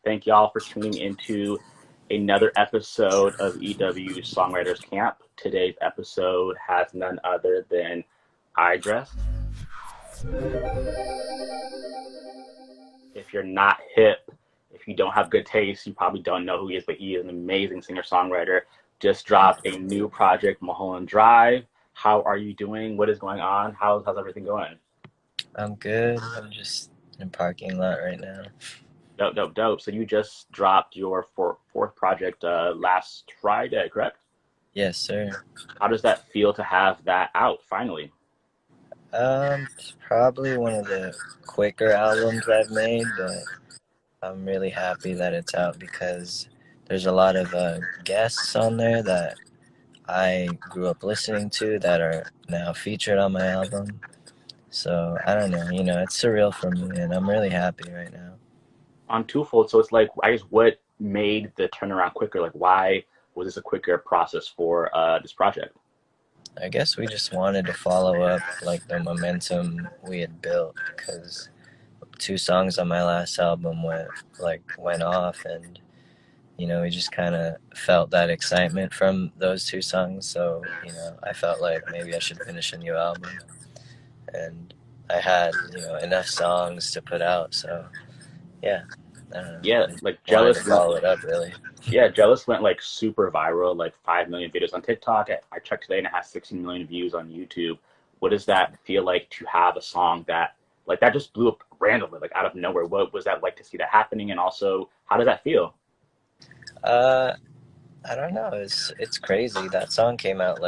Thank y'all for tuning into another episode of EW Songwriters Camp. Today's episode has none other than Eyedress. If you're not hip, if you don't have good taste, you probably don't know who he is, but he is an amazing singer-songwriter. Just dropped a new project, Mulholland Drive. How are you doing? What is going on? How's everything going? I'm good. I'm just in a parking lot right now. Dope, dope, dope. So you just dropped your fourth project last Friday, correct? Yes, sir. How does that feel to have that out finally? It's probably one of the quicker albums I've made, but I'm really happy that it's out because there's a lot of guests on there that I grew up listening to that are now featured on my album. So I don't know, it's surreal for me, and I'm really happy right now. On twofold, so it's like, I guess, what made the turnaround quicker? Like, why was this a quicker process for this project? I guess we just wanted to follow up like the momentum we had built because two songs on my last album went off, and we just kind of felt that excitement from those two songs. So I felt like maybe I should finish a new album, and I had enough songs to put out. So yeah, I don't know. Yeah, I just like wanted to Jealous went, follow it up really. yeah, Jealous went like super viral, like 5 million videos on TikTok. I checked today and it has 16 million views on YouTube. What does that feel like to have a song that like that just blew up randomly, like out of nowhere? What was that like to see that happening? And also, how does that feel? Uh, I don't know. It's crazy. That song came out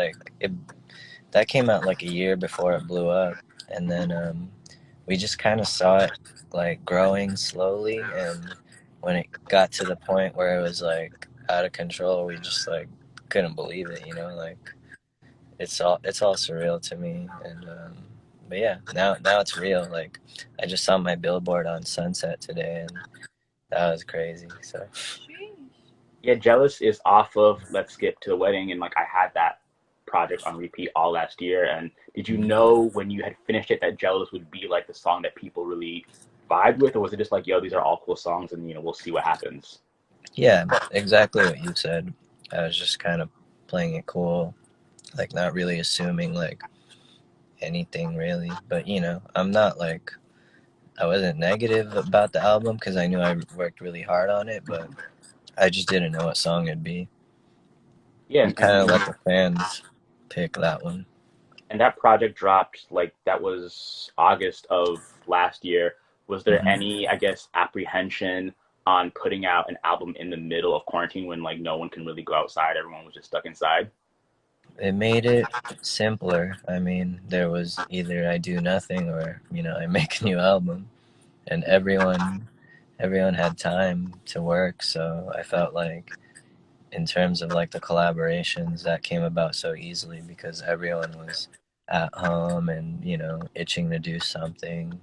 that came out like a year before it blew up, and then we just kind of saw it like growing slowly, and when it got to the point where it was like out of control, we just like couldn't believe it, like it's all surreal to me. And but yeah, now it's real. Like I just saw my billboard on Sunset today, and that was crazy. So Yeah, Jealous is off of Let's Skip to the Wedding, and like I had that project on repeat all last year. And did you know when you had finished it that Jealous would be like the song that people really vibe with, or was it just like, yo, these are all cool songs, and we'll see what happens? yeah, exactly what you said. I was just kind of playing it cool, like not really assuming like anything really. But I'm not like I wasn't negative about the album because I knew I worked really hard on it, but I just didn't know what song it'd be. Yeah, We kind of let the fans pick that one. and that project dropped like that was August of last year. Was there Hmm. any, I guess, apprehension on putting out an album in the middle of quarantine when like no one can really go outside, everyone was just stuck inside? It made it simpler. I mean, there was either I do nothing or I make a new album, and everyone had time to work, so I felt like in terms of like the collaborations that came about so easily because everyone was at home and itching to do something.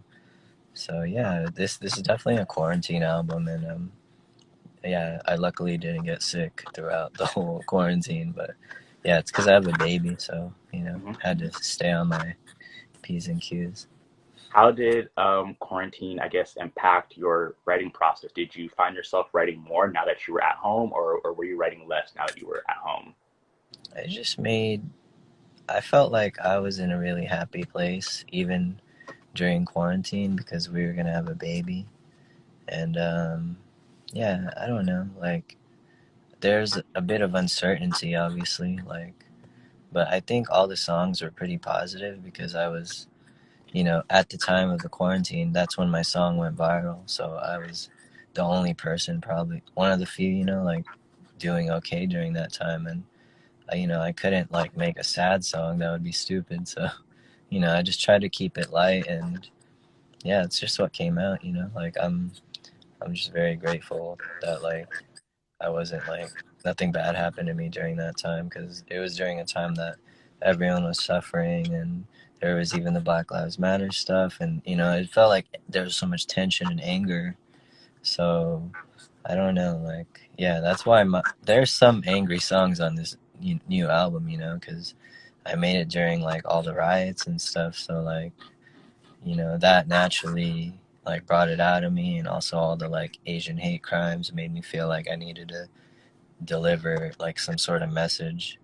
So yeah, this is definitely a quarantine album, and yeah, I luckily didn't get sick throughout the whole quarantine, but yeah, it's because I have a baby, so Mhm. had to stay on my p's and q's. How did quarantine, I guess, impact your writing process? Did you find yourself writing more now that you were at home, or were you writing less now that you were at home? I just made. I felt like I was in a really happy place even during quarantine because we were gonna have a baby, and yeah, I don't know, like there's a bit of uncertainty obviously, like, but I think all the songs were pretty positive because I was, at the time of the quarantine, that's when my song went viral, so I was the only person, probably one of the few, like doing okay during that time. And I couldn't like make a sad song, that would be stupid, so I just tried to keep it light, and yeah, it's just what came out, like I'm just very grateful that like I wasn't like nothing bad happened to me during that time because it was during a time that everyone was suffering, and there was even the Black Lives Matter stuff, and it felt like there was so much tension and anger. So I don't know, like yeah, that's why there's some angry songs on this new album, because I made it during like all the riots and stuff. So like that naturally like brought it out of me, and also all the like Asian hate crimes made me feel like I needed to deliver like some sort of message.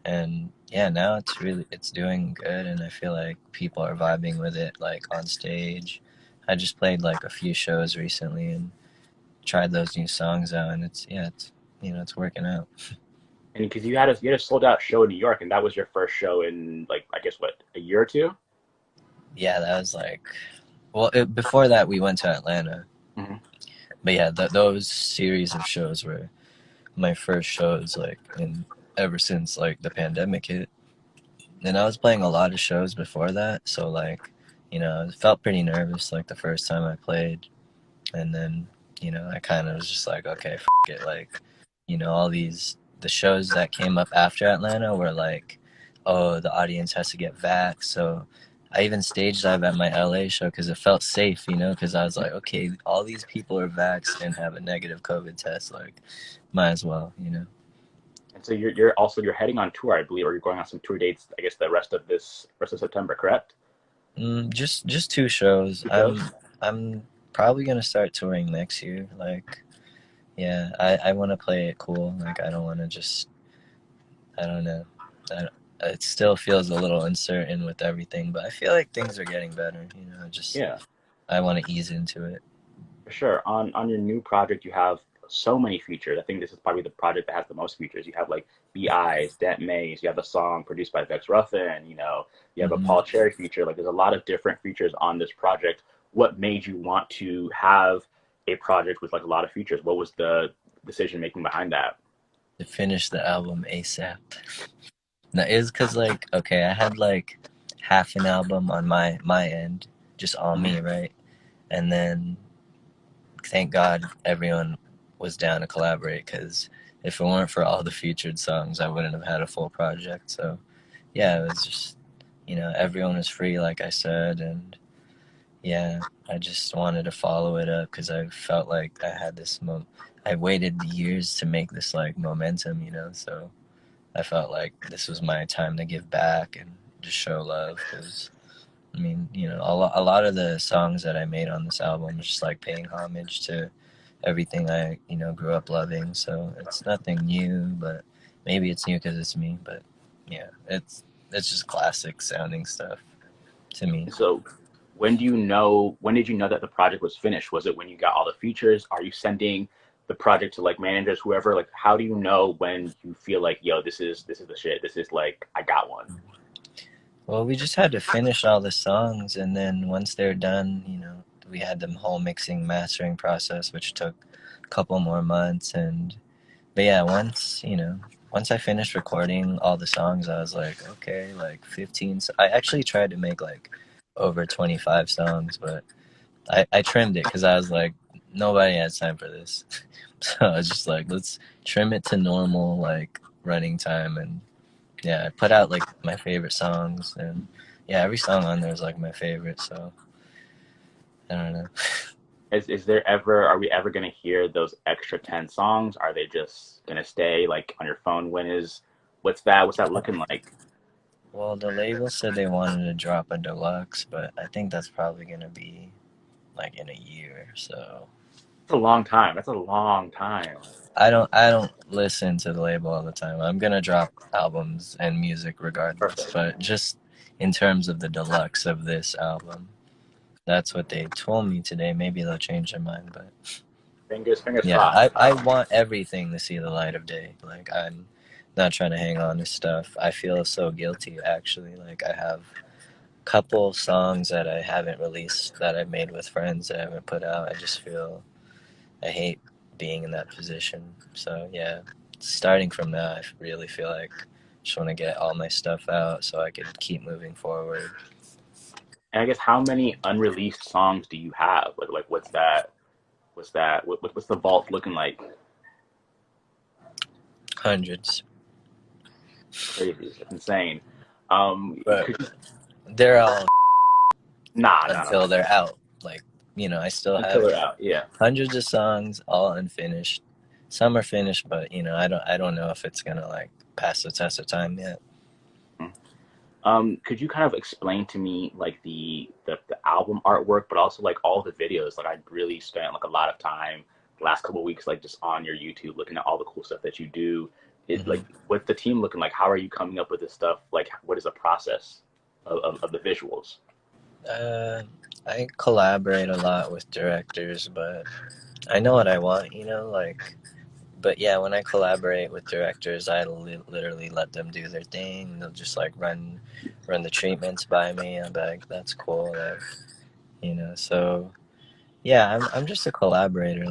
And yeah, now it's doing good, and I feel like people are vibing with it like on stage. I just played like a few shows recently and tried those new songs out, and it's it's working out. And because you had a sold out show in New York, and that was your first show in like I guess what, a year or two. Yeah, that was like, well, before that we went to Atlanta, Hmm. but yeah, those series of shows were my first shows like in ever since like the pandemic hit. And I was playing a lot of shows before that, so like, I felt pretty nervous like the first time I played, and then I kind of was just like, okay, it, like, all the shows that came up after Atlanta were like, oh, the audience has to get vaxxed, so I even stage dive at my LA show because it felt safe, because I was like, okay, all these people are vaxxed and have a negative COVID test, like, might as well. And so you're heading on tour, I believe, or you're going on some tour dates. I guess the rest of September, correct? Just two shows. Two shows. I'm probably gonna start touring next year. Like, yeah, I want to play it cool. Like, I don't want to just, I don't know. It still feels a little uncertain with everything, but I feel like things are getting better. Just Yeah. I want to ease into it. For sure. On your new project, you have so many features. I think this is probably the project that has the most features. You have like B.I.'s, Dent Mays. You have a song produced by Vex Ruffin. You have a Hmm. Paul Cherry feature. Like there's a lot of different features on this project. What made you want to have a project with like a lot of features? What was the decision making behind that? To finish the album ASAP. Now, it was because like, okay, I had like half an album on my end, just all me, Mhm. right? And then thank God everyone was down to collaborate, because if it weren't for all the featured songs, I wouldn't have had a full project. So yeah, it was just, everyone was free, like I said, and yeah, I just wanted to follow it up because I felt like I had I waited years to make this like momentum. So I felt like this was my time to give back and just show love, because I mean, a lot of the songs that I made on this album is just like paying homage to everything I, grew up loving. So it's nothing new, but maybe it's new because it's me. But yeah, it's just classic sounding stuff to me. So when did you know that the project was finished? Was it when you got all the features? Are you sending the project to like managers, whoever? Like how do you know when you feel like, yo, this is the shit. This is like I got one. Well, we just had to finish all the songs, and then once they're done, we had the whole mixing, mastering process, which took a couple more months. And but yeah, once I finished recording all the songs, I was like, okay, like 15. I actually tried to make like over 25 songs, but I trimmed it because I was like, nobody has time for this. So I was just like, let's trim it to normal like running time. And yeah, I put out like my favorite songs, and yeah, every song on there is like my favorite. So I don't know. Is there ever are we ever gonna hear those extra 10 songs? Are they just gonna stay like on your phone? What's that looking like? Well, the label said they wanted to drop a deluxe, but I think that's probably gonna be like in a year. So It's a long time. That's a long time. I don't listen to the label all the time. I'm gonna drop albums and music regardless, Perfect. but just in terms of the deluxe of this album, that's what they told me today. Maybe they'll change their mind, but Fingers yeah, crossed. I want everything to see the light of day. Like, I'm not trying to hang on to stuff. I feel so guilty actually. Like, I have a couple songs that I haven't released that I've made with friends that I haven't put out. I just feel I hate being in that position. So yeah, starting from that, I really feel like I just want to get all my stuff out so I could keep moving forward. And I guess how many unreleased songs do you have? Like what's that? What's the vault looking like? Hundreds, It's crazy. It's insane. but Could you, they're all nah, no, no, no. until they're out. Like, I still Until have they're out. Yeah. hundreds of songs, all unfinished. Some are finished, but I don't know if it's gonna like pass the test of time yet. Could you kind of explain to me like the album artwork, but also like all the videos? Like I really spent like a lot of time the last couple of weeks like just on your YouTube looking at all the cool stuff that you do. It Hmm. like what's the team looking like? How are you coming up with this stuff? Like what is the process of the visuals? Uh, I collaborate a lot with directors, but I know what I want, you know, like, but yeah, when I collaborate with directors, I literally let them do their thing. They'll just like run the treatments by me. I'm like, that's cool, like, you know. So yeah, I'm just a collaborator.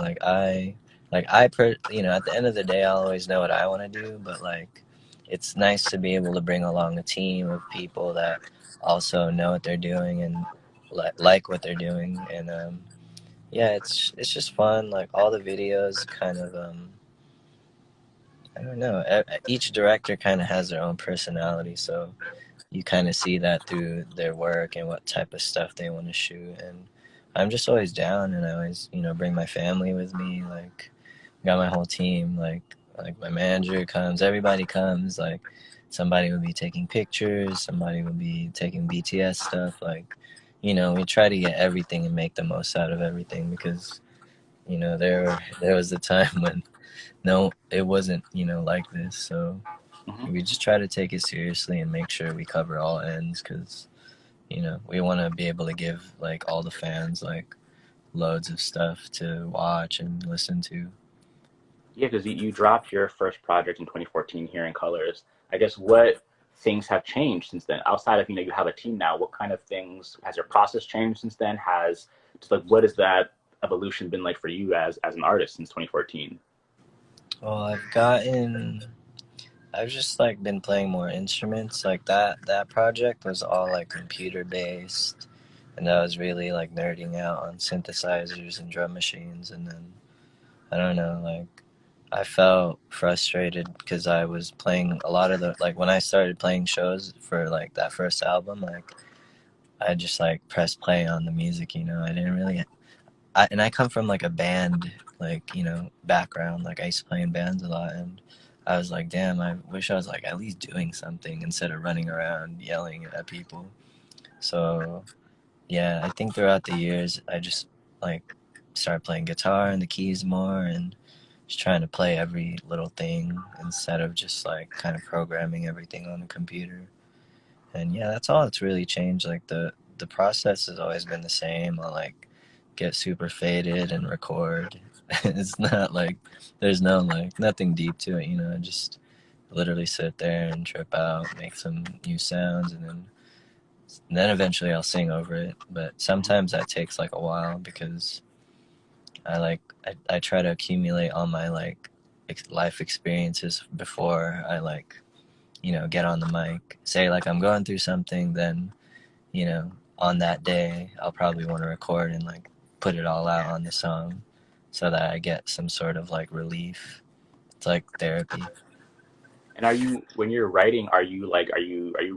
You know, at the end of the day, I'll always know what I want to do, but like, it's nice to be able to bring along a team of people that also know what they're doing and like what they're doing, and yeah, it's just fun. Like all the videos, kind of I don't know. Each director kind of has their own personality, so you kind of see that through their work and what type of stuff they want to shoot. And I'm just always down, and I always, you know, bring my family with me. Like, got my whole team. Like my manager comes, everybody comes. Like, somebody will be taking pictures, somebody will be taking BTS stuff. Like, you know, we try to get everything and make the most out of everything because, you know, there was a time when no, it wasn't, you know, like this. So Hmm. we just try to take it seriously and make sure we cover all ends because, you know, we want to be able to give like all the fans like loads of stuff to watch and listen to. Yeah, because you dropped your first project in 2014 here in Colors. I guess what things have changed since then? Outside of you have a team now, what kind of things has your process changed since then? Has just like what has that evolution been like for you as an artist since 2014? Well, I've just like been playing more instruments. Like that project was all like computer based, and I was really like nerding out on synthesizers and drum machines. And then I don't know, like I felt frustrated because I was playing a lot of the like when I started playing shows for like that first album, like I just like pressed play on the music, you know. I didn't really and I come from like a band like, you know, background. Like I used to play in bands a lot, and I was like, damn, I wish I was like at least doing something instead of running around yelling at people. So, yeah, I think throughout the years I just like started playing guitar and the keys more and just trying to play every little thing instead of just like kind of programming everything on the computer. And yeah, that's all that's really changed. Like the process has always been the same. I'll like get super faded and record. It's not like there's no like nothing deep to it, you know. I just literally sit there and trip out, make some new sounds, and then eventually I'll sing over it. But Mhm. sometimes that takes like a while because I try to accumulate all my like life experiences before I like, you know, get on the mic. Say like I'm going through something, then, you know, on that day I'll probably want to record and like put it all out on the song so that I get some sort of like relief. It's like therapy. And are you when you're writing, are you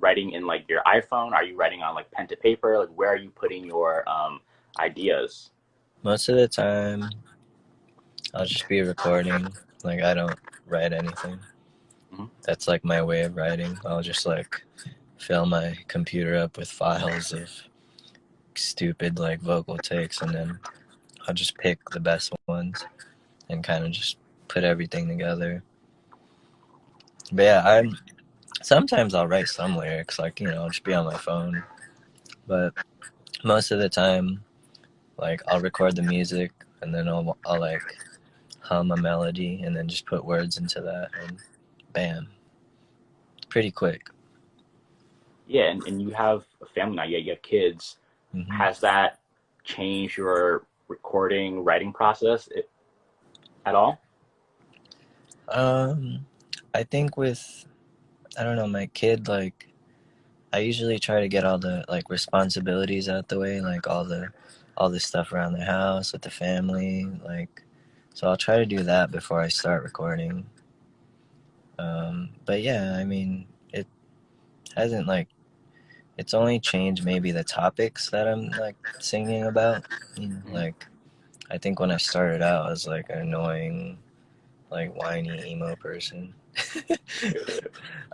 writing in like your iPhone? Are you writing on like pen to paper? Like where are you putting your ideas? Most of the time I'll just be recording. Like I don't write anything. Mhm. That's like my way of writing. I'll just like fill my computer up with files of stupid like vocal takes, and then I'll just pick the best ones and kind of just put everything together. But yeah, I'm sometimes I'll write some lyrics, like, you know, I'll just be on my phone. But most of the time, like I'll record the music and then I'll like hum a melody and then just put words into that, and bam, pretty quick. Yeah, and you have a family now. Yeah, you have kids. Hmm. Has that changed your recording, writing process at all? Um, I think with I don't know my kid, like I usually try to get all the like responsibilities out the way, like all the stuff around the house with the family, like so I'll try to do that before I start recording. But yeah, I mean, it hasn't like it's only changed maybe the topics that I'm like singing about. You know, Mhm. like I think when I started out, I was like an annoying, like whiny emo person.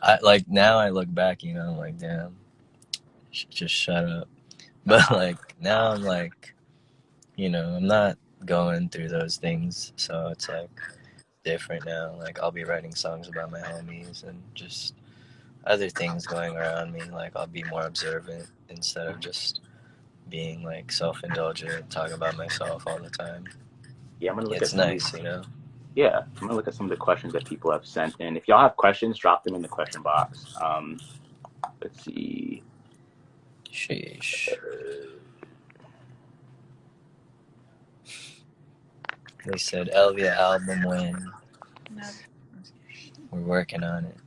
I like now I look back, you know, I'm like, damn. just shut up. But like now I'm like, I'm not going through those things, so it's like different now. Like I'll be writing songs about my homies and just other things going around me. Like I'll be more observant instead of just being like self-indulgent, talking about myself all the time. Yeah, I'm gonna look at It's some of the nice, you know. yeah, I'm gonna look at some of the questions that people have sent in. If y'all have questions, drop them in the question box. Let's see. Sheesh. They said Elvia album when we're working on it.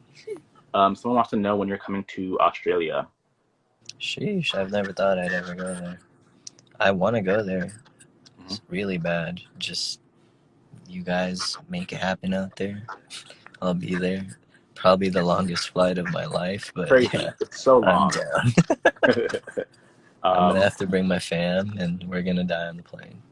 Someone wants to know when you're coming to Australia. Sheesh, I've never thought I'd ever go there. I want to go there. Hmm. It's really bad. Just you guys make it happen out there. I'll be there. Probably the longest flight of my life, but yeah, Crazy. It's so I'm long. down. I'm gonna um, have to bring my fam, and we're gonna die on the plane.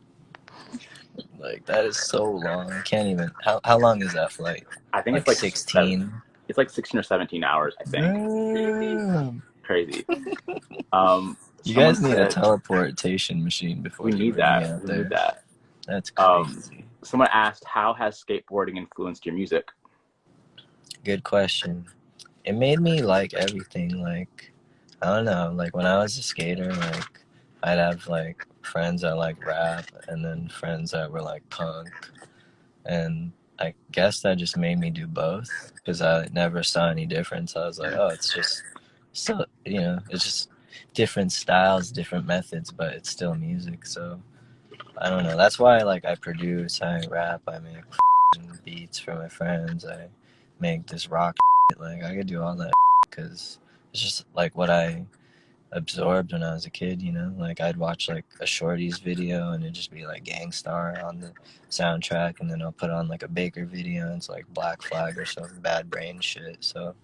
Like that is so long. I can't even. How long is that flight? I think it's Like like 16. it's like 16 or 17 hours, I think. Damn. Crazy. You Someone guys need a said teleportation machine before we you need bring me that. out We need there. that. That's Um, crazy. Someone asked, how has skateboarding influenced your music? Good question. It made me like everything. Like, I don't know. Like when I was a skater, like I'd have like friends that like rap, and then friends that were like punk, and I guess that just made me do both because I never saw any difference. I was like, oh, it's just so it's just different styles, different methods, but it's still music. So I don't know. That's why like I produce, I rap, I make beats for my friends, I make this rock shit. Like I could do all that because it's just like what I absorbed when I was a kid, like I'd watch like a Shorty's video and it'd just be like Gangstar on the soundtrack, and then I'll put on like a Baker video and it's like Black Flag or some Bad Brain shit. So,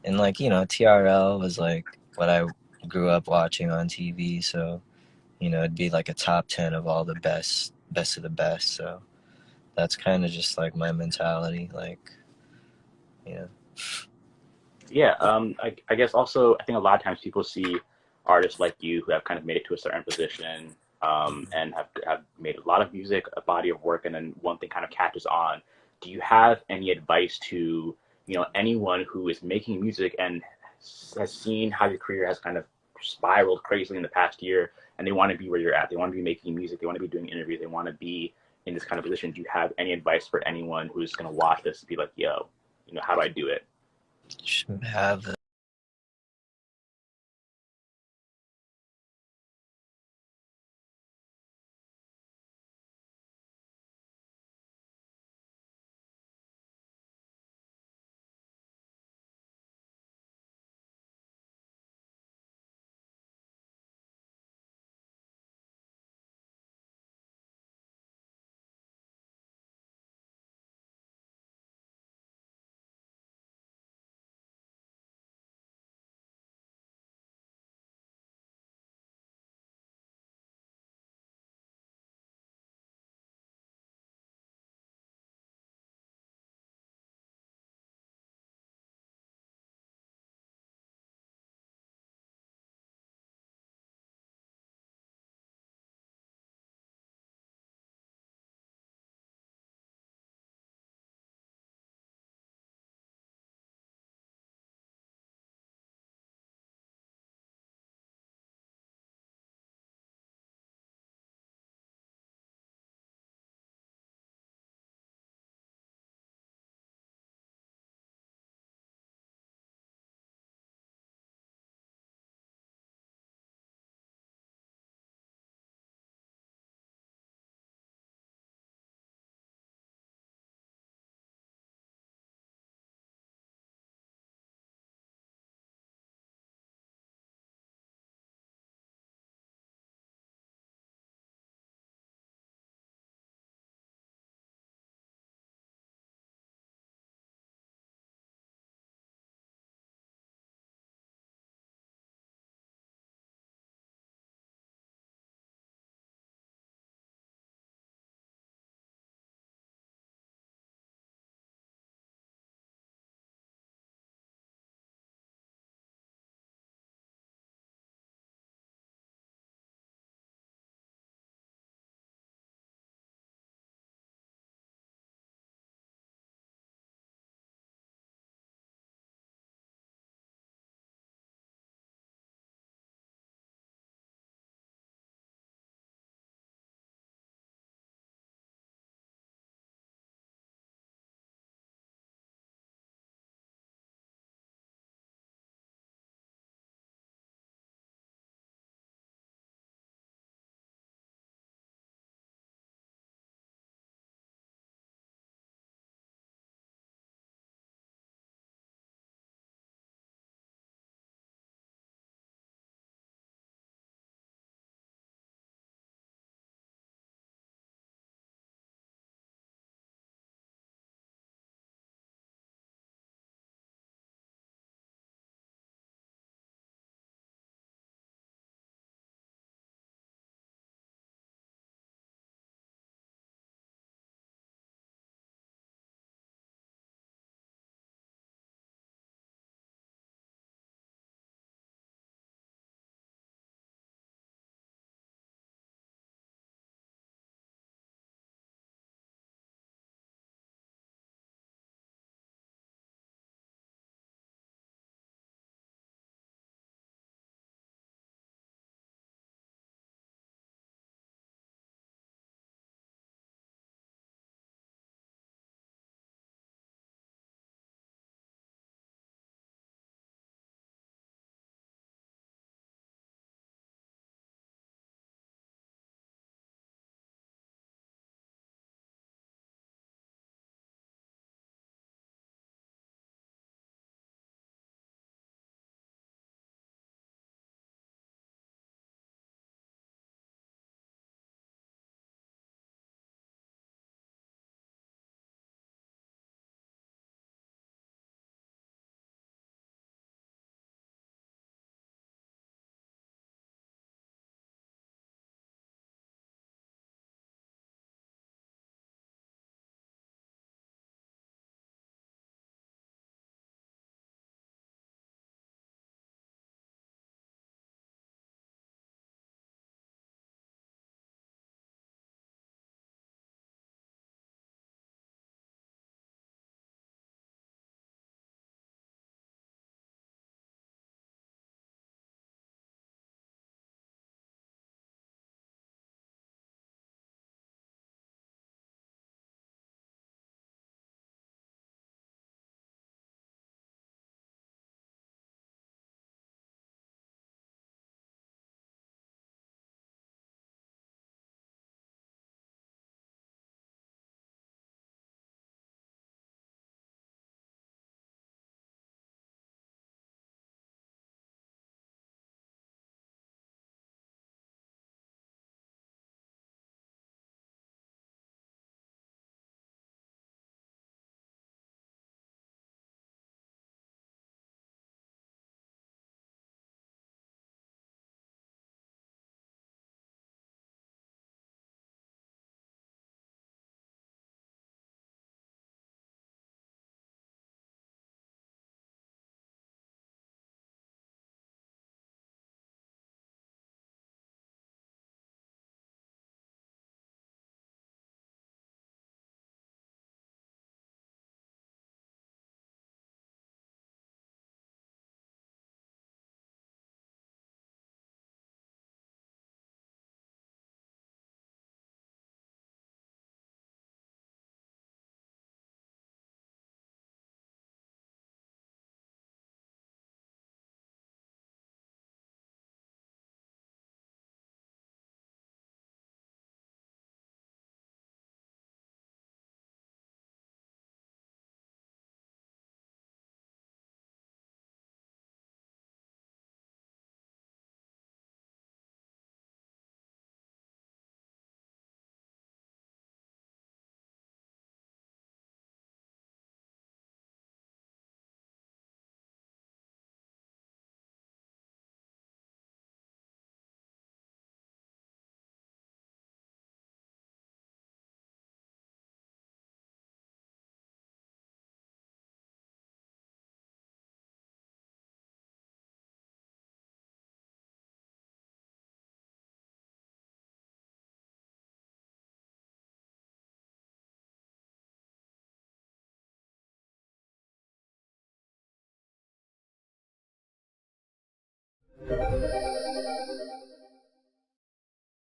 and like TRL was like what I grew up watching on TV, so it'd be like a top 10 of all the best of the best. So that's kind of just like my mentality, like you know Yeah, I guess also I think a lot of times people see artists like you who have kind of made it to a certain position, and have made a lot of music, a body of work, and then one thing kind of catches on. Do you have any advice to anyone who is making music and has seen how your career has kind of spiraled crazily in the past year, and they want to be where you're at? They want to be making music. They want to be doing interviews. They want to be in this kind of position. Do you have any advice for anyone who's going to watch this and be like, "Yo, how do I do it?" should have